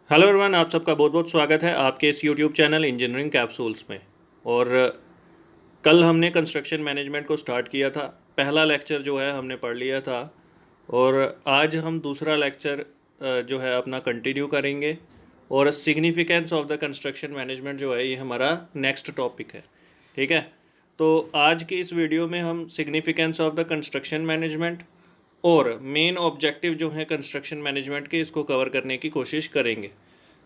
Hello everyone, आप सबका बहुत बहुत स्वागत है आपके इस यूट्यूब चैनल इंजीनियरिंग कैप्सूल्स में। और कल हमने कंस्ट्रक्शन मैनेजमेंट को स्टार्ट किया था। पहला लेक्चर जो है हमने पढ़ लिया था और आज हम दूसरा लेक्चर जो है अपना कंटिन्यू करेंगे। और significance of the construction management जो है ये हमारा नेक्स्ट टॉपिक है। ठीक है, तो आज के इस वीडियो में हम significance of the construction management और मेन ऑब्जेक्टिव जो है कंस्ट्रक्शन मैनेजमेंट के इसको कवर करने की कोशिश करेंगे।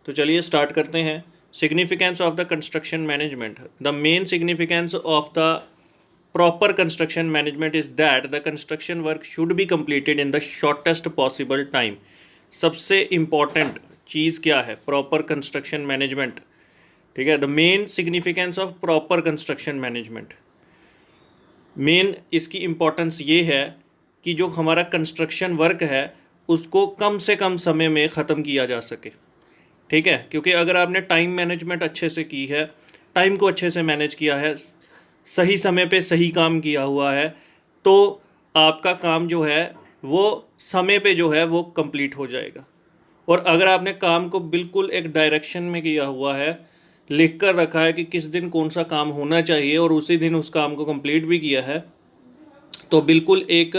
तो चलिए स्टार्ट करते हैं। Significance of the construction management. The main significance of the proper construction management is that the construction work should be completed in the shortest possible time. सबसे इम्पॉर्टेंट चीज़ क्या है प्रॉपर कंस्ट्रक्शन मैनेजमेंट? ठीक है, the main significance of proper construction management, main इसकी importance ये है कि जो हमारा कंस्ट्रक्शन वर्क है उसको कम से कम समय में ख़त्म किया जा सके। ठीक है, क्योंकि अगर आपने टाइम मैनेजमेंट अच्छे से की है, टाइम को अच्छे से मैनेज किया है, सही समय पे सही काम किया हुआ है, तो आपका काम जो है वो समय पे जो है वो कंप्लीट हो जाएगा। और अगर आपने काम को बिल्कुल एक डायरेक्शन में किया हुआ है, लिख कर रखा है कि किस दिन कौन सा काम होना चाहिए और उसी दिन उस काम को कंप्लीट भी किया है, तो बिल्कुल एक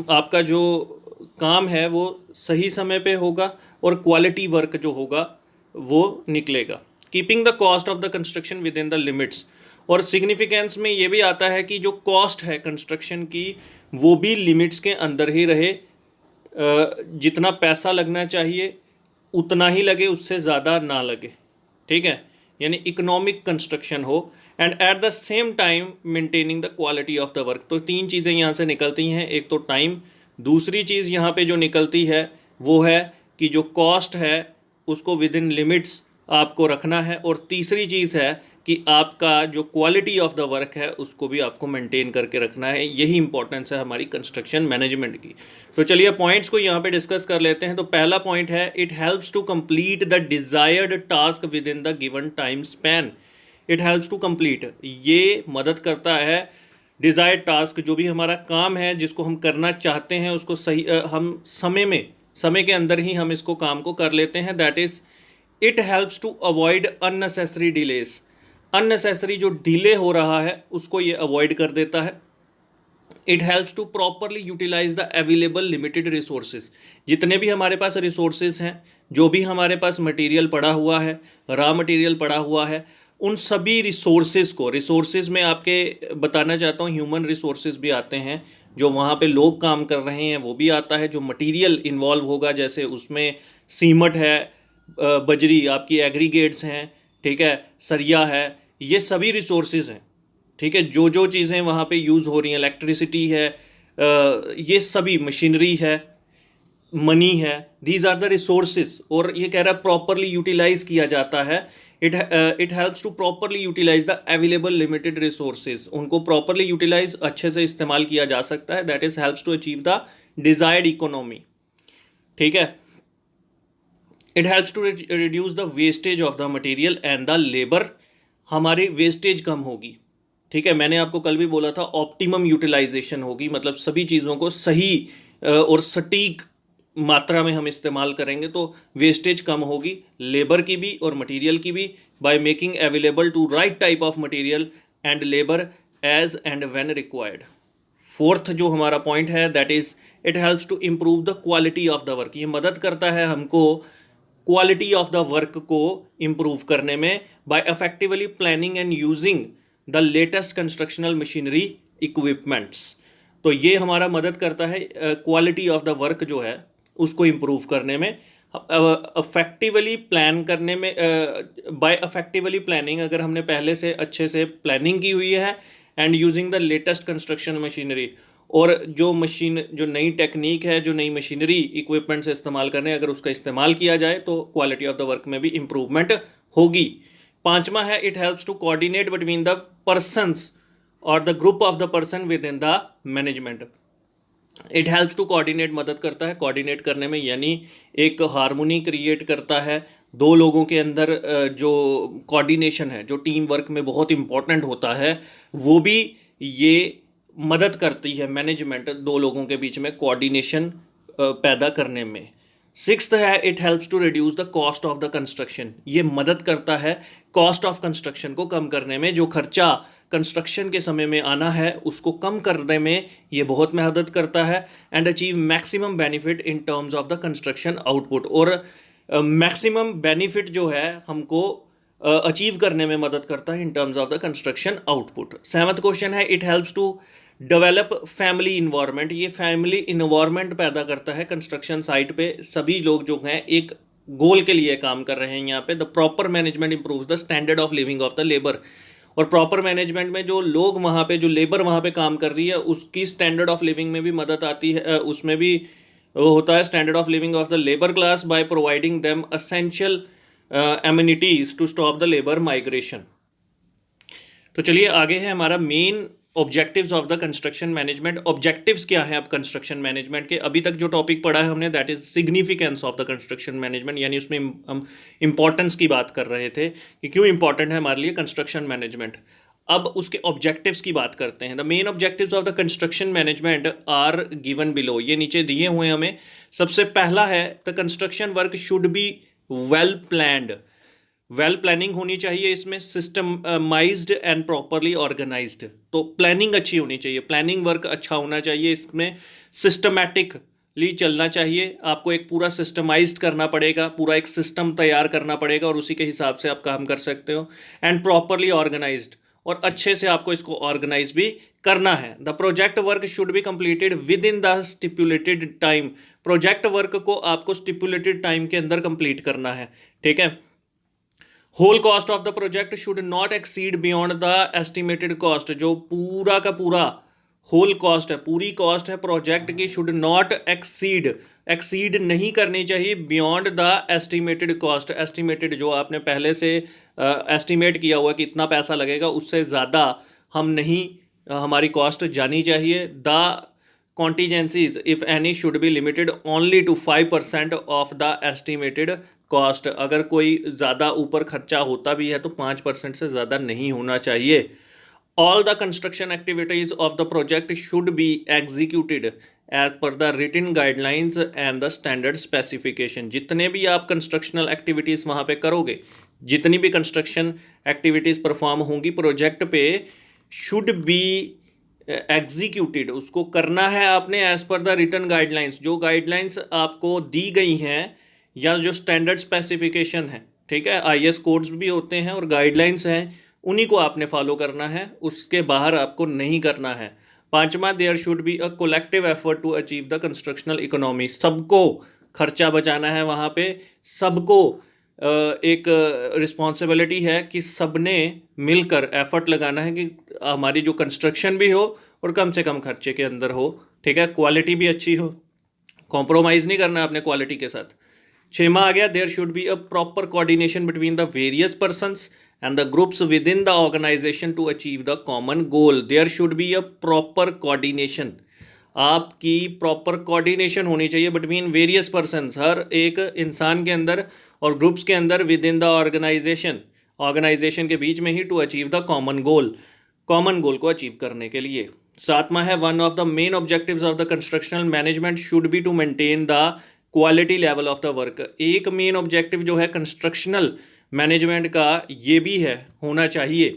आपका जो काम है वो सही समय पे होगा और क्वालिटी वर्क जो होगा वो निकलेगा। Keeping the cost of the construction with in the limits. और सिग्निफिकेंस में ये भी आता है कि जो कॉस्ट है कंस्ट्रक्शन की वो भी लिमिट्स के अंदर ही रहे। जितना पैसा लगना चाहिए उतना ही लगे, उससे ज़्यादा ना लगे। ठीक है, यानी इकोनॉमिक कंस्ट्रक्शन हो and at the same time maintaining the quality of the work. तो तीन चीज़ें यहाँ से निकलती हैं। एक तो टाइम, दूसरी चीज़ यहाँ पे जो निकलती है वो है कि जो कॉस्ट है उसको विद इन लिमिट्स आपको रखना है, और तीसरी चीज़ है कि आपका जो क्वालिटी ऑफ द वर्क है उसको भी आपको मेंटेन करके रखना है। यही इंपॉर्टेंस है हमारी कंस्ट्रक्शन मैनेजमेंट की। तो चलिए पॉइंट्स को यहाँ पे डिस्कस कर लेते हैं। तो पहला पॉइंट है, it helps to complete the desired task within the given time span. It helps to complete, ये मदद करता है डिज़ायर्ड टास्क, जो भी हमारा काम है जिसको हम करना चाहते हैं उसको सही हम समय के अंदर ही हम इसको काम को कर लेते हैं। That is it helps to avoid unnecessary delays. Unnecessary जो डिले हो रहा है उसको ये अवॉइड कर देता है। It helps to properly utilise the available limited resources. जितने भी हमारे पास रिसोर्सेज हैं, जो भी हमारे पास मटेरियल पड़ा हुआ है, रॉ मटेरियल पड़ा हुआ है, उन सभी रिसोर्सेज को, रिसोर्सेज में आपके बताना चाहता हूँ ह्यूमन रिसोर्सेज भी आते हैं, जो वहाँ पे लोग काम कर रहे हैं वो भी आता है, जो मटेरियल इन्वॉल्व होगा जैसे उसमें सीमेंट है, बजरी, आपकी एग्रीगेट्स हैं, ठीक है, सरिया है, ये सभी रिसोर्सेज हैं। ठीक है, जो जो चीज़ें वहाँ पे यूज़ हो रही हैं, इलेक्ट्रिसिटी है, ये सभी मशीनरी है, मनी है, दीज आर द रिसोर्सेज। और ये कह रहा है प्रॉपरली यूटिलाइज किया जाता है। It helps to properly utilise the available limited resources. उनको प्रॉपरली यूटिलाइज अच्छे से इस्तेमाल किया जा सकता है। That is helps to achieve the desired economy. ठीक है, it helps to reduce the wastage of the material and the labour. हमारी वेस्टेज कम होगी। ठीक है, मैंने आपको कल भी बोला था ऑप्टिमम यूटिलाइजेशन होगी, मतलब सभी चीज़ों को सही और सटीक मात्रा में हम इस्तेमाल करेंगे तो वेस्टेज कम होगी, लेबर की भी और मटेरियल की भी, by making available to right type of material and labour as and when required. Fourth जो हमारा पॉइंट है, that is it helps to improve the quality of the work. ये मदद करता है हमको क्वालिटी ऑफ द वर्क को improve करने में, by effectively planning and using the latest constructional machinery equipments. तो ये हमारा मदद करता है क्वालिटी ऑफ द वर्क जो है उसको इम्प्रूव करने में, अफेक्टिवली प्लान करने में। बाय अफेक्टिवली प्लानिंग, अगर हमने पहले से अच्छे से प्लानिंग की हुई है, and using the latest construction machinery, और जो नई टेक्निक है, जो नई मशीनरी इक्विपमेंट से इस्तेमाल करने, अगर उसका इस्तेमाल किया जाए तो क्वालिटी ऑफ द वर्क में भी इम्प्रूवमेंट होगी। पांचवा है, it helps to coordinate between the persons और the group of the person within the management. It helps to coordinate, मदद करता है कोऑर्डिनेट करने में, यानी एक हार्मोनी क्रिएट करता है दो लोगों के अंदर। जो कोऑर्डिनेशन है, जो टीम वर्क में बहुत इंपॉर्टेंट होता है, वो भी ये मदद करती है मैनेजमेंट दो लोगों के बीच में कोऑर्डिनेशन पैदा करने में। सिक्स्थ है it helps to reduce the cost of the construction, ये मदद करता है कॉस्ट ऑफ कंस्ट्रक्शन को कम करने में, जो खर्चा कंस्ट्रक्शन के समय में आना है उसको कम करने में ये बहुत मदद करता है। And achieve maximum benefit in terms of the construction output, और मैक्सिमम बेनिफिट जो है हमको अचीव करने में मदद करता है in terms of the construction output. Seventh question है it helps to develop family environment, ये फैमिली इन्वायरमेंट पैदा करता है कंस्ट्रक्शन साइट पे, सभी लोग जो हैं एक गोल के लिए काम कर रहे हैं यहाँ पे। The proper management improves the standard of living of the labour, और प्रॉपर मैनेजमेंट में जो लोग वहाँ पे, जो लेबर वहाँ पे काम कर रही है उसकी स्टैंडर्ड ऑफ लिविंग में भी मदद आती है, उसमें भी वो होता है standard of living of the labour class by providing them essential amenities to stop the labour migration. तो चलिए आगे है हमारा main objectives of the construction management. Objectives क्या है अब कंस्ट्रक्शन मैनेजमेंट के? अभी तक जो टॉपिक पढ़ा है हमने that is significance of the construction management, यानी उसमें हम इंपॉर्टेंस की बात कर रहे थे कि क्यों इंपॉर्टेंट है हमारे लिए कंस्ट्रक्शन मैनेजमेंट। अब उसके ऑब्जेक्टिव्स की बात करते हैं। The main objectives of the construction management are given below, ये नीचे दिए हुए हैं हमें। सबसे पहला है the construction work should be well planned, well planning होनी चाहिए इसमें, सिस्टमाइज्ड एंड प्रॉपरली ऑर्गेनाइज्ड। तो प्लानिंग अच्छी होनी चाहिए, प्लानिंग वर्क अच्छा होना चाहिए, इसमें सिस्टमैटिकली चलना चाहिए, आपको एक पूरा सिस्टमाइज्ड करना पड़ेगा, पूरा एक सिस्टम तैयार करना पड़ेगा और उसी के हिसाब से आप काम कर सकते हो। एंड प्रॉपरली ऑर्गेनाइज्ड, और अच्छे से आपको इसको ऑर्गेनाइज भी करना है। The project work should be completed with in the stipulated time, project work को आपको स्टिपुलेटेड टाइम के अंदर कंप्लीट करना है, ठीक है। Whole cost of the project should not exceed beyond the estimated cost, जो पूरा का पूरा होल कॉस्ट है, पूरी कॉस्ट है प्रोजेक्ट की, शुड नॉट एक्सीड नहीं करनी चाहिए beyond the estimated cost. Estimated जो आपने पहले से एस्टिमेट किया हुआ कि इतना पैसा लगेगा, उससे ज़्यादा हम नहीं, हमारी कॉस्ट जानी चाहिए। The contingencies if any should be limited only to 5% of the estimated cost, अगर कोई ज़्यादा ऊपर खर्चा होता भी है तो 5% से ज़्यादा नहीं होना चाहिए। All the construction activities of the project should be executed as per the written guidelines and the standard specification, जितने भी आप कंस्ट्रक्शनल एक्टिविटीज़ वहाँ पे करोगे, जितनी भी कंस्ट्रक्शन एक्टिविटीज़ परफॉर्म होंगी प्रोजेक्ट पे, शुड बी एग्जीक्यूटेड, उसको करना है आपने as per the written guidelines, जो गाइडलाइंस आपको दी गई हैं या जो स्टैंडर्ड स्पेसिफिकेशन है, ठीक है, आईएस कोड्स भी होते हैं और गाइडलाइंस हैं, उन्हीं को आपने फॉलो करना है, उसके बाहर आपको नहीं करना है। पांचवा, there should be a collective effort to achieve the constructional economy, सबको खर्चा बचाना है वहाँ पे, सबको एक रिस्पॉन्सिबिलिटी है कि सबने मिलकर एफर्ट लगाना है कि हमारी जो कंस्ट्रक्शन भी हो और कम से कम खर्चे के अंदर हो, ठीक है, क्वालिटी भी अच्छी हो, कॉम्प्रोमाइज़ नहीं करना है अपने क्वालिटी के साथ। छेमा आ गया, there should be a proper coordination between the various persons and the groups within the organisation to achieve the common goal. There should be a proper coordination, आपकी प्रॉपर कोऑर्डिनेशन होनी चाहिए between various persons, हर एक इंसान के अंदर और groups के अंदर, विद इन द ऑर्गेनाइजेशन के बीच में ही, to achieve the common goal को अचीव करने के लिए। सातवां है, one of the main objectives of the constructional management should be to maintain the quality level of the work. एक मेन ऑब्जेक्टिव जो है कंस्ट्रक्शनल मैनेजमेंट का ये भी है, होना चाहिए,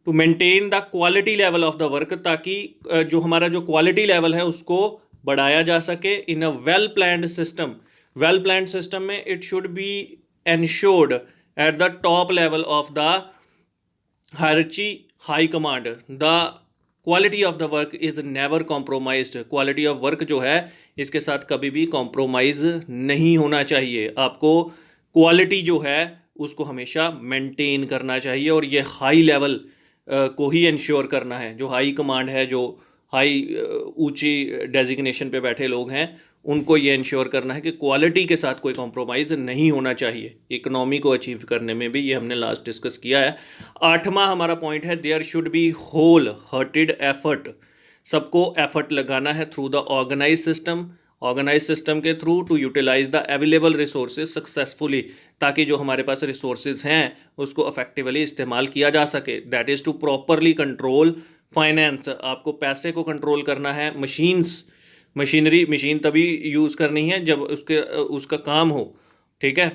to maintain the quality level of the work, ताकि जो हमारा जो क्वालिटी लेवल है उसको बढ़ाया जा सके in a well planned system. Well planned system में it should be ensured at the top level of the hierarchy high command, the quality of the work is never compromised. Quality of work जो है इसके साथ कभी भी compromise नहीं होना चाहिए, आपको क्वालिटी जो है उसको हमेशा मेंटेन करना चाहिए, और ये हाई लेवल को ही इंश्योर करना है। जो हाई कमांड है, जो हाई ऊंची डेजिग्नेशन पे बैठे लोग हैं, उनको ये इंश्योर करना है कि क्वालिटी के साथ कोई कॉम्प्रोमाइज़ नहीं होना चाहिए। इकोनॉमी को अचीव करने में भी ये हमने लास्ट डिस्कस किया है। आठवां हमारा पॉइंट है, there should be whole hearted effort, सबको एफर्ट लगाना है थ्रू द ऑर्गेनाइज सिस्टम के through to utilise the available resources successfully, ताकि जो हमारे पास रिसोर्सेज हैं उसको अफेक्टिवली इस्तेमाल किया जा सके। That is to properly control finance, आपको पैसे को कंट्रोल करना है, मशीन तभी यूज़ करनी है जब उसका काम हो, ठीक है।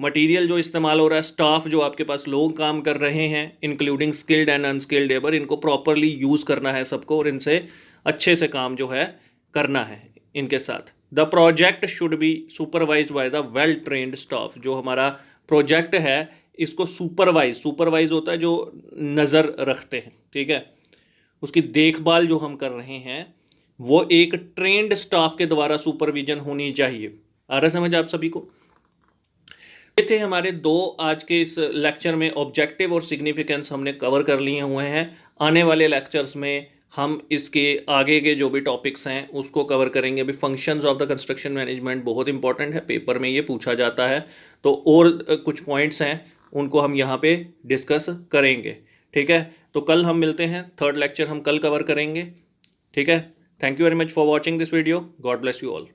मटेरियल जो इस्तेमाल हो रहा है, स्टाफ जो आपके पास लोग काम कर रहे हैं including skilled and unskilled labour, इनको प्रॉपरली यूज़ करना है सबको और इनसे अच्छे से काम जो है करना है इनके साथ। The project should be supervised by the well trained staff. जो हमारा प्रोजेक्ट है इसको सुपरवाइज होता है जो नज़र रखते हैं, ठीक है, उसकी देखभाल जो हम कर रहे हैं वो एक ट्रेंड स्टाफ के द्वारा सुपरविजन होनी चाहिए। आ रहा समझ आप सभी को? ये थे हमारे दो आज के इस लेक्चर में ऑब्जेक्टिव और सिग्निफिकेंस हमने कवर कर लिए हुए हैं। आने वाले लेक्चर्स में हम इसके आगे के जो भी टॉपिक्स हैं उसको कवर करेंगे। अभी functions of the construction management बहुत इंपॉर्टेंट है, पेपर में ये पूछा जाता है, तो और कुछ पॉइंट्स हैं उनको हम यहाँ पे डिस्कस करेंगे, ठीक है। तो कल हम मिलते हैं, थर्ड लेक्चर हम कल कवर करेंगे, ठीक है। Thank you very much for watching this video. God bless you all.